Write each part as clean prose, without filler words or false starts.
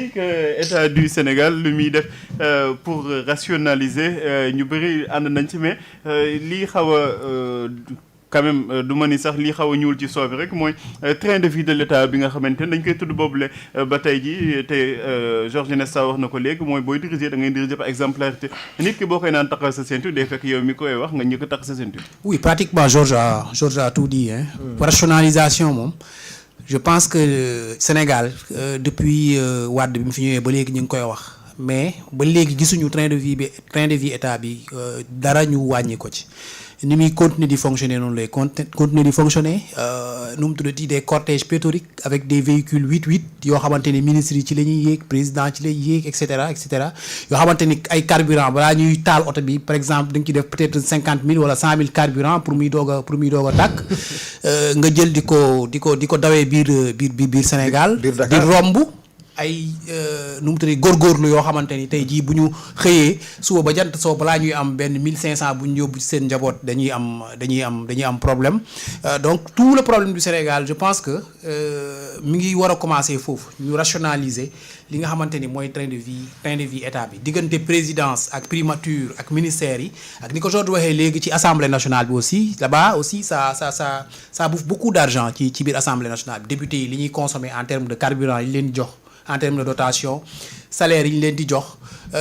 ni que état du Sénégal lu muy def pour rationaliser ñu bëri ànd nañ ci mais lii xaw a quand même du ma ni sax lii xaw a ñuul ci soo bi rek mooy train de vie de l'état bi nga xamante ne dañ koy tudd boobule ba tey ji te Georges Nesta wax na ko léegi mooy booy diriger da ngay diriger par exemplarité nit ki boo koy naan taxal sa ceinture day fekk yow mi koy wax nga ñëkk a tax sa ceinture. Oui, pratiquement Georges a tout dit hein. Rationalisation moom. Je pense que Sénégal depuis Wade bi mu fi ñëwee ba léegi ñu ngi koy wax mais ba léegi gisuñu train de vie état bi dara ñu wàññi ko ci ni muy continuer di fonctionner noonu lay continuer di fonctionner nu mu tuddati des cortèges pléthoriques avec des véhicules 8-8 yoo xamante ni ministres yi ci la ñuy yéeg président ci lay yéeg et cetera yoo xamante ni ay carburant balaa ñuy taal oto bi par exemple da nga ci def peut-être 50 000 wala 100 000 carburant pour muy doog a tàkk nga jël di ko dawee biir Sénégal di romb ay nu mu tuddee góorgóorlu yoo xamante ni tey jii bu ñu xëyee suba ba jant soo balaa ñuy am benn 1500 bu ñu yóbbu ci seen njaboot dañuy am problème donc tout le problème du Sénégal je pense que mi ngi war a commencer foofu ñu rationaliser li nga xamante ni mooy train de vie état bi diggante présidence ak primature ak ministère yi ak ni ko Georges waxee léegi ci assemblée nationale bi aussi là-bas aussi ça bouffe beaucoup d'argent ci biir assemblée nationale bi député yi li ñuy consommer en termes de carburant yi leen jox en termes de dotation salaire yi ñu leen di jox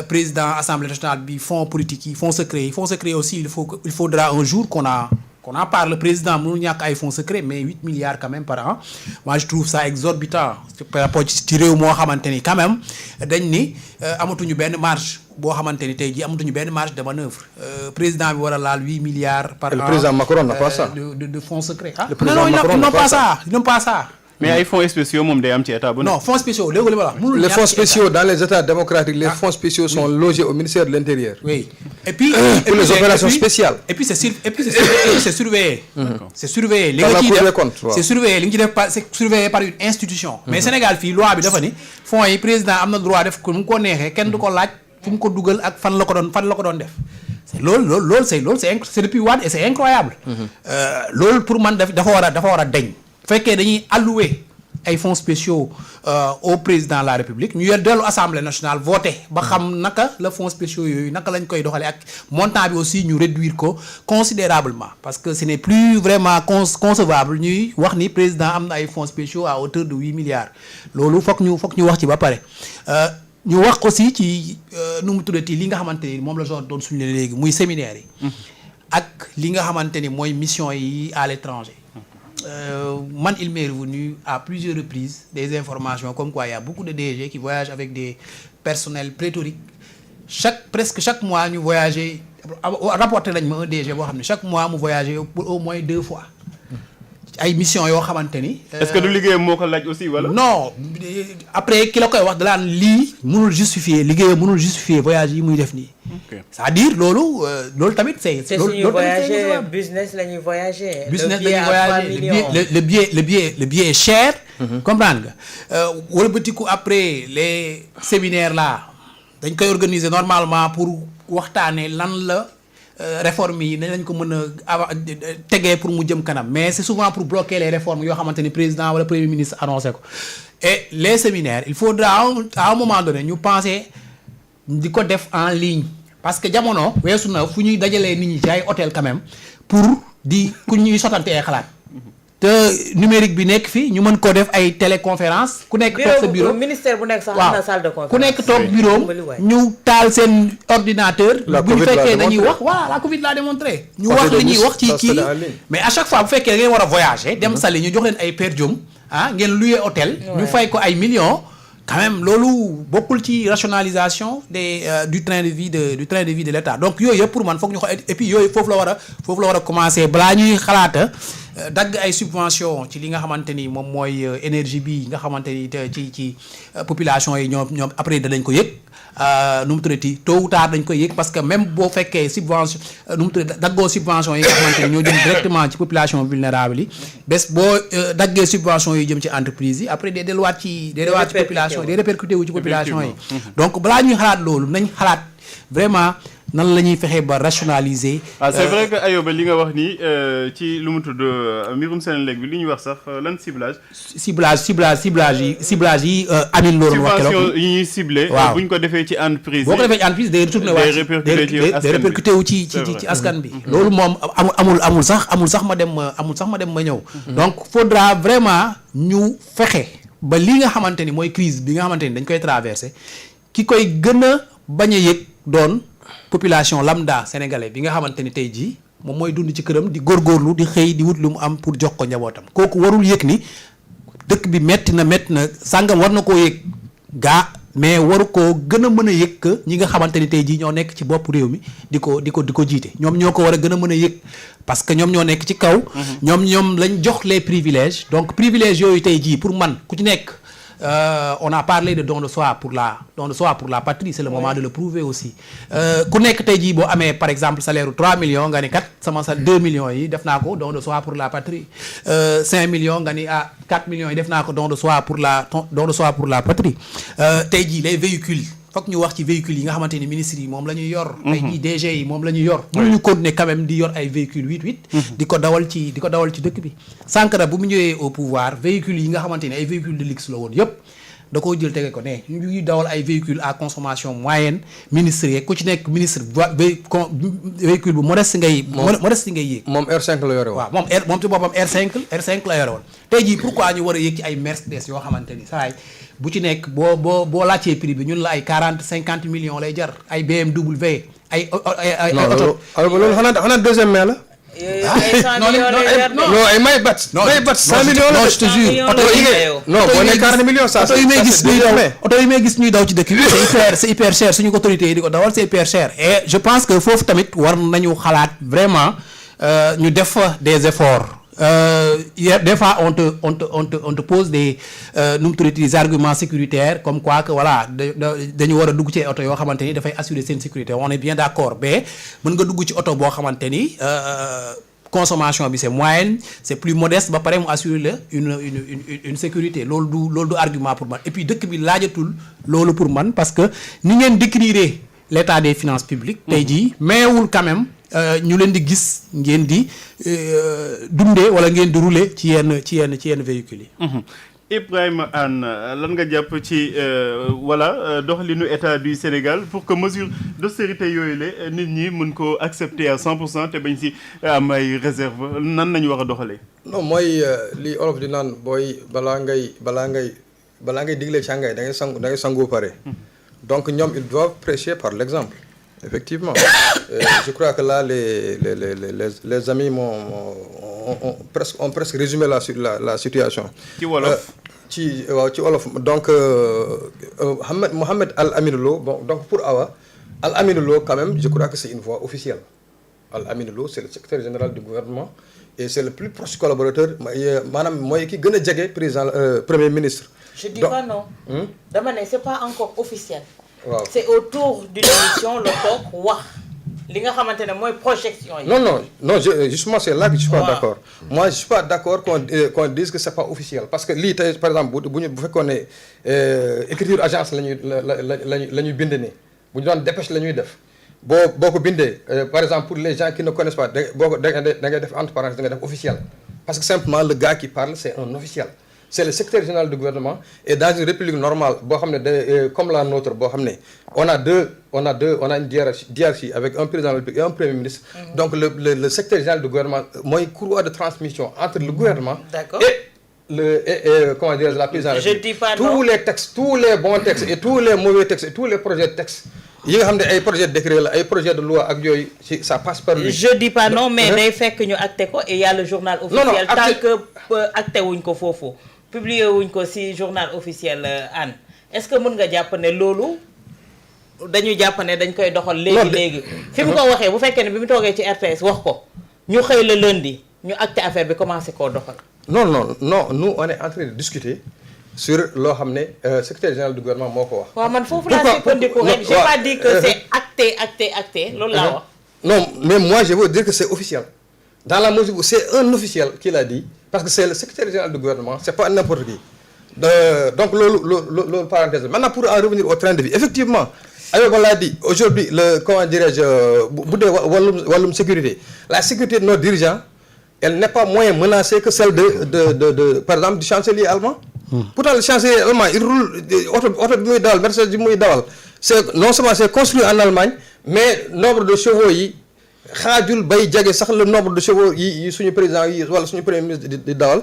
président assemblée nationale bi fonds politique yi fonds secret aussi il faudra un jour qu'on en parle. Le président mënul ñàkk ay fonds secrets mais 8 milliards quand même par an moi je trouve ça exorbitant par rapport ci réew moo xamante ni quand même dañ ni amatuñu benn marge boo xamante ni tey jii amatuñu benn marge de manœuvre président bi war a laal 8 milliards par an. Le président Macron n'a pas ça. de fonds secrets ah. Le président Macron n'a pas ça. mais ay fonds spéciaux moom day am ci état bu non fonds spéciaux léegi li ma la wax. Les fonds spéciaux dans les états démocratiques les fonds spéciaux sont logés au ministère de l'Intérieur. Oui. Et puis pour les opérations spéciales. Et puis c'est surveillé. C'est surveillé li nga ciy def c'est surveillé li nga ci def c'est surveillé par une institution. Mais Sénégal fii loi bi dafa ni fonds yi président am na droit def ko mu ko neexee kenn du ko laaj fu mu ko dugal ak fan la ko doon def. loolu c'est depuis Wade et c'est incroyable. loolu pour man dafa war a deñ. fekkee dañuy allouer ay fonds spéciaux au président de la République ñu yor dellu assemblée nationale voté ba xam naka la fonds spéciaux yooyu naka lañ koy doxalee ak montant bi aussi ñu réduire ko considérablement parce que ce n'est plus vraiment concevable ñuy wax ni président am na ay fonds spéciaux à hauteur de 8 milliards loolu foog ñu wax ci ba pare ñu wax aussi ci nu mu tuddati li nga xamante ni moom la genre doon suñu léegi muy séminaire yi ak li nga xamante ni mooy mission yi à l'étranger. Man il m'est revenu à plusieurs reprises des informations comme quoi il y a beaucoup de DG qui voyagent avec des personnels pléthoriques presque chaque mois ñu voyager rapporté nañ ma un DG boo xam ne chaque mois mu voyager pour au moins 2 fois ay mission yoo xamante ni. est-ce que du liggéeyam moo ko laaj aussi wala. non après ki la koy wax dalaan lii mënul justifier voyage yi muy def nii. c'est-à-dire loolu tamit c'est suñuy voyager business la ñuy voyager. le billet est cher. comprendre nga wëlbatiku après les séminaires là dañ koy organiser normalement pour waxtaanee lan la. réformes yi nañ ko mën a tegee pour mu jëm kanam mais c'est souvent pour bloquer les réformes yoo xamante ni président wala premier ministre annoncé ko et les séminaires il faudra à un moment donné ñu penser di ko def en ligne parce que jamono weesu na fu ñuy dajalee nit ñi ci ay hôtel quand même pour di ku ñuy sottante ay xalaat te numérique bi nekk fii ñu mën koo def ay téléconférence ku nekk toog sa bureau ministère bu nekk sax am na salle de conférence ku nekk toog bureau ñu taal seen ordinateur bu ñu fekkee dañuy wax voilà la Covid l'a démontré ñu wax li ñuy wax ci kii mais à chaque fois bu fekkee da ngeen war a voyager dem Saly ñu jox leen ay per diem ngeen louer hôtel ñu fay ko ay millions quand même loolu bokkul ci rationalisation du train de vie de l'État donc yooyu yëpp pour man foog ñu xool et puis yooyu foofu la war a commencer balaa ñuy xalaata dagg ay subvention ci li nga xamante ni moom mooy énergie bi nga xamante ni ci population yi ñoom après danañ ko yëg nu mu tuddati tôt ou tard dañ koy yëg parce que même boo fekkee subvention nu mu tuddati daggoo subvention yi nga xamante ni ñoo jëm directement ci population vulnérable yi bés boo daggee subvention yi jëm ci entreprise yi après day delluwaat ci population day répercuté wu ci population yi donc balaa ñuy xalaat loolu nañ xalaat vraiment nan la ñuy fexee ba rationaliser. c'est vrai que Ayoba li nga wax nii ci lu mu tudd mbirum Senelec bi li ñuy wax sax lan ciblage yi Amine loolu wax keroog subvention yi ñuy ciblé. waaw bu ñu ko defee ci entreprise boo ko defee ci entreprise day retourné waat day répercuté wu ci askan bi. loolu moom amul sax ma dem ma ñëw. donc faudra vraiment ñu fexe ba li nga xamante ni mooy crise bi nga xamante ni dañ koy traversé ki koy gën a bañ a yëg doon population lambda sénégalais bi nga xamante ni tey jii moom mooy dund ci këram di góorgóorlu di xëy di wut lu mu am pour jox ko njabootam kooku warul yëg ni dëkk bi metti na sàngam war na koo yëg mais waru koo gën a mën a yëg que ñi nga xamante ni tey jii ñoo nekk ci bopp réew mi di ko jiite ñoom ñoo ko war a gën a mën a yëg parce que ñoom ñoo nekk ci kaw. ñoom lañ jox les privilèges donc privilèges yooyu tey jii pour man ku ci nekk. On a parlé de don de soi pour la patrie, c'est le moment de le prouver aussi. Ku nekk tey jii boo amee par exemple salaire 3 millions nga ni kat sama 2 millions yi def naa ko don de soi pour la patrie 5 millions nga ni 4 millions yi def naa ko don de soi pour la patrie tey jii les véhicules fokk ñu wax ci véhicules yi nga xamante ni ministres yi moom la ñuy yor. tey jii DG yi moom la ñuy yor. mënuñu continuer quand même di yor ay véhicules 8-8. di ko dawal ci dëkk bi. Sankara bu mu ñëwee au pouvoir véhicules yi nga xamante ni ay véhicules de luxe la woon yëpp da koo jël tege ko ne ñu ngi dawal ay véhicules à consommation moyenne ministres yeeg ku ci nekk ministre véhicule bu modeste ngay yéeg. moom R5 la yore woon. waaw moom ci boppam R5 la yore woon. tey jii pourquoi ñu war a yéeg ci ay Mercedes yoo xamante ni saa bu ci nekk boo laajtee prix bi ñun la ay 40-50 millions lay jar ay BMW ay oto. loolu xanaa deuxième mai la. non ay Maybach. Maybach 100 millions la. non je te jure boo nee 40 millions ça oto yi may gis ñuy daw ci dëkk bi c'est hyper cher suñu autorités yi di ko dawal c'est hyper cher et je pense que foofu tamit war nañu xalaat vraiment ñu def des efforts. Des fois on te pose des des arguments sécuritaires comme quoi que voilà dañu war a dugg ci oto yoo xamante ni dafay assurer seen sécurité on est bien d'accord mais mën nga dugg ci oto boo xamante ni consommation bi c'est moyenne c'est plus modeste ba pare mu assurer la une sécurité loolu du argument pour man et puis dëkk bi laajatul loolu pour man parce que ni ngeen décrire l'état des finances publiques tey jii mayewul quand même ñu leen di gis ngeen di dundee wala ngeen di rouler ci yenn véhicules yi. Ibrahima Anne lan nga jàpp ci doxalinu état du Sénégal pour que mesure d'austérité yooyu la nit ñi mën ko accepter à 100% te bañ si am ay réserve nan nañu war a doxalee. non mooy li olof di naan booy balaa ngay digle càngaay da ngay sangu pare. Donc ñoom ils doivent prêcher par l'exemple. Effectivement. Je crois que là les amis ont presque résumé la situation. Ci wolof. ci wolof donc Mohamed Al Aminou Lo bon donc pour Awa Al Aminou Lo quand même je crois que c'est une voix officielle. Al Aminou Lo c'est le secrétaire général du gouvernement et c'est le plus proche collaborateur maanaam mooy ki gën a jege président premier ministre. Je dis pas non. dama ne c'est pas encore officiel. waaw c'est autour d'une émission le toog wax li nga xamante ne mooy projection yi. non justement c'est là que je suis pas d'accord. Moi je suis pas d'accord qu'on dise que c'est pas officiel parce que lii tey par exemple bu fekkoon ne écriture agence la ñuy bind nii bu ñu doon dépêche la ñuy def boo ko bindee par exemple pour les gens qui ne connaissent pas da ngay def entre parenthèses da ngay def officiel parce que simplement le gars qui parle c'est un officiel. C'est le secrétaire général du gouvernement et dans une république normale boo xam ne comme la nôtre boo xam ne on a une hiérarchie avec un président de la République et un premier ministre. Donc le secrétaire général du gouvernement mooy courroie de transmission entre le gouvernement. D'accord. et comment dire la présidence. Je dis pas non. Tous les textes, tous les bons textes et tous les mauvais textes et tous les projets de texte yi nga xam ne ay projet de décret la ay projet de loi ak yooyu ça passe par lui. Je dis pas non mais day fekk ñu acté ko et il y a le journal officiel. Tant que acté wuñ ko foofu. Publié wuñ ko ci journal officiel Anne est-ce que mën nga jàpp ne loolu dañuy jàpp ne dañ koy doxal léegi fi mu ko waxee bu fekkee ne bi mu toogee ci RTS wax ko ñu xëy le lundi ñu acté affaire bi commencé koo doxal. Non nous on est en train de discuter sur loo xam ne secrétaire général du gouvernement moo ko wax. waaw man foofu laa sukkandiku rek j'ai pas dit que c'est acté loolu laa wax. Non mais moi je veux dire que c'est officiel dans la mesure où c'est un officiel qui l'a dit. Parce que c'est le secrétaire général du gouvernement, c'est pas n'importe qui. Donc, parenthèse. Maintenant, pour en revenir au train de vie, effectivement, Ayoba l'a dit aujourd'hui comment dirais-je bu dee wàllum sécurité la sécurité de nos dirigeants elle n'est pas moins menacée que celle de par exemple du chancelier allemand. Pourtant le chancelier allemand il roule oto bi muy dawal Mercedes bi muy dawal c'est non seulement c'est construit en Allemagne mais nombre de chevaux yi xaajul bay jege sax le nombre de chevaux yi suñu président yi wala suñu premier ministre di dawal.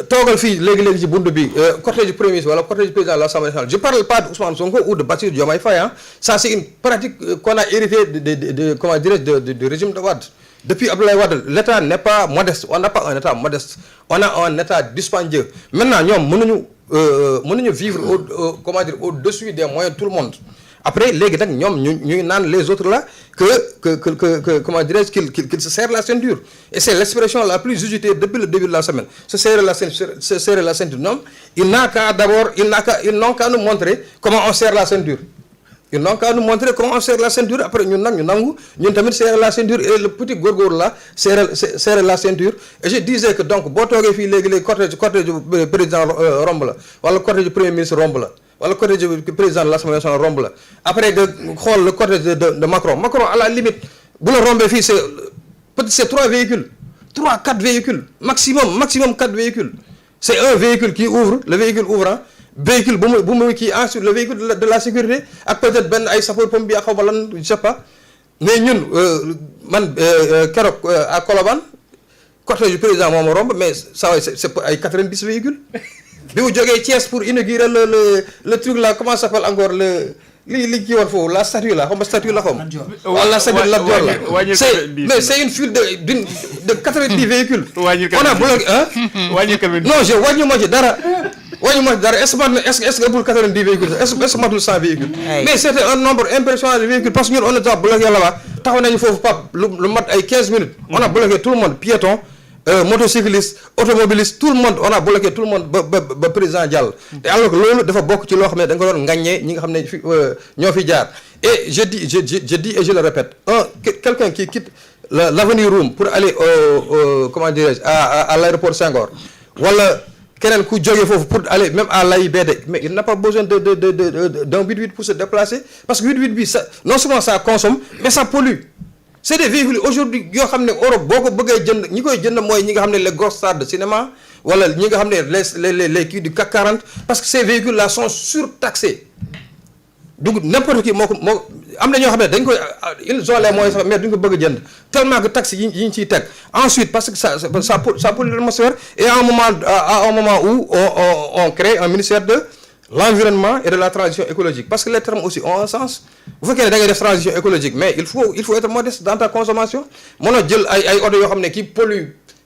toogal fii léegi-léegi ci buntu bi cortège du premier ministre wala cortège du président de l'Assemblée nationale je parle pas d'Ousmane Sonko ou de Bassirou Diomaye Faye ça c'est une pratique qu'on a hérité de comment dirais-je du régime de Wade depuis Abdoulaye Wade l'État n'est pas modeste on n'a pas un État modeste on a un État dispendieux maintenant ñoom mënuñu vivre comment dire au-dessus des moyens de tout le monde après léegi nag ñoom ñuy naan les autres là que comment dirais-je qu'ils se serrent la ceinture et c'est l'expression la plus usitée depuis le début de la semaine se serrer la ceinture non ils n'ont qu'à nous montrer comment on serre la ceinture ils n'ont qu'à nous montrer comment on serre la ceinture après ñun nag ñu nangu ñun tamit serrer la ceinture et le petit góorgóorlu là serrer la ceinture et je disais que donc boo toogee fii léegi cortège du président romb la wala cortège du premier ministre romb la wala cortège du président de l'Assemblée nationale romb la après nga xool le cortège de Macron à la limite bu la rombee fii c'est 3 véhicules 4 véhicules maximum 4 véhicules c'est un véhicule qui ouvre le véhicule ouvrant véhicule bu muy kii ensuite le véhicule de la sécurité ak peut-être benn ay sapeurs-pompiers xaw ma lan je sais pas mais ñun man keroog à Colobane cortège du président moom romb mais ça c'est ay 90 véhicules bi mu jógee Thiès pour inaugurer le truc là comment ça s'appelle encore li kii woon foofu la statue là la statue la wala la statue de Lat Dior la c'est une file de 90 véhicules on a bloqué non je wàññi ma ci dara est-ce que ëppul 90 véhicules est-ce que matul 100 véhicules mais c'était un nombre impressionnant de véhicules parce que ñun on a bloqué là-bas taxaw nañu foofu pap lu mat ay 15 minutes on a bloqué tout le monde piéton motocycliste automobiliste tout le monde on a bloqué tout le monde ba président Diall te alors que loolu dafa bokk ci loo xam ne da nga ko doon ŋaññee ñi nga xam ne fi ñoo fi jaar et je dis et je le répète quelqu'un qui quitte l'Avenue Room pour aller comment dirais-je à l'aéroport Senghor wala keneen ku jógee foofu pour aller même à l'AIBD mais il n'a pas besoin d'un 8x8 pour se déplacer parce que 8x8 bi ça non seulement ça consomme mais ça pollue c'est des véhicules aujourd'hui yoo xam ne Europe boo ko bëggee jënd ñi koy jënd mooy ñi nga xam ne les grosses stars de cinéma wala ñi nga xam ne les kii du CAC 40 parce que ces véhicules là sont surtaxés donc n'importe qui moo am na ñoo xam ne dañ koy ils ont les moyens sax mais duñ ko bëgg a jënd tellement que taxes yi ñu ciy teg ensuite parce que ça pollue l'atmosphère et à un moment où on crée un ministère de l'environnement et de la transition écologique parce que les termes aussi ont un sens bu fekkee ne da ngay def transition écologique mais il faut être modeste dans ta consommation mën a jël ay oto yoo xam ne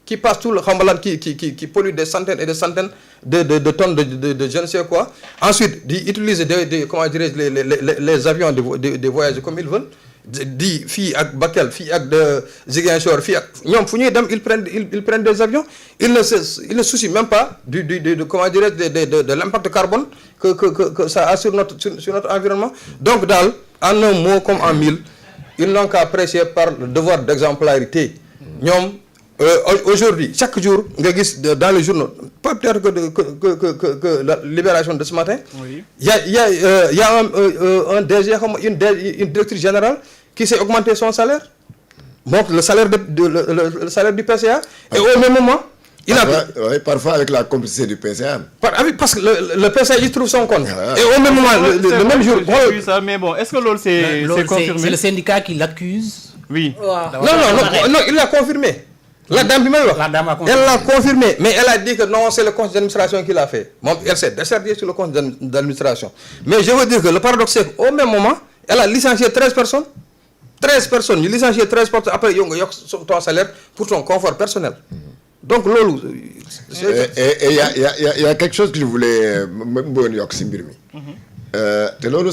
qui passe tout le xambalaan qui pollue des centaines et des centaines de tonnes de je ne sais quoi ensuite di utiliser comment dirais-je les avions des voyages comme ils veulent di fii ak Bakel fii ak de Ziguinchor fii ak ñoom fu ñuy dem ils prennent des avions ils ne soucient même pas de comment dirais-je de l'impact carbone que ça a sur notre environnement donc daal en un mot comme en mille ils n'ont qu'à prêcher par le devoir d'exemplarité ñoom aujourd'hui chaque jour nga gis dans les journaux pas peut-être que la Libération de ce matin oui. il y a un DG comme une directrice générale qui s'est augmenté son salaire donc le salaire le salaire du PCA et au même moment parfois avec la complicité du PCA parce que le PCA il trouve son compte et au même moment le même jour ça mais bon est-ce que loolu c'est confirmé c'est le syndicat qui l'accuse oui non il l'a confirmé la dame bi may wax elle l'a confirmé mais elle a dit que non c'est le conseil d'administration qui l'a fait moom elle s'est déchargée sur le conseil d'administration mais je veux dire que le paradoxe c'est qu'au même moment elle a licencié 13 personnes ñu licencié 13 personnes après yow nga yokk ton salaire pour ton confort personnel donc loolu et il y a quelque chose que je voulais bëggoon yokk ci mbir mi te loolu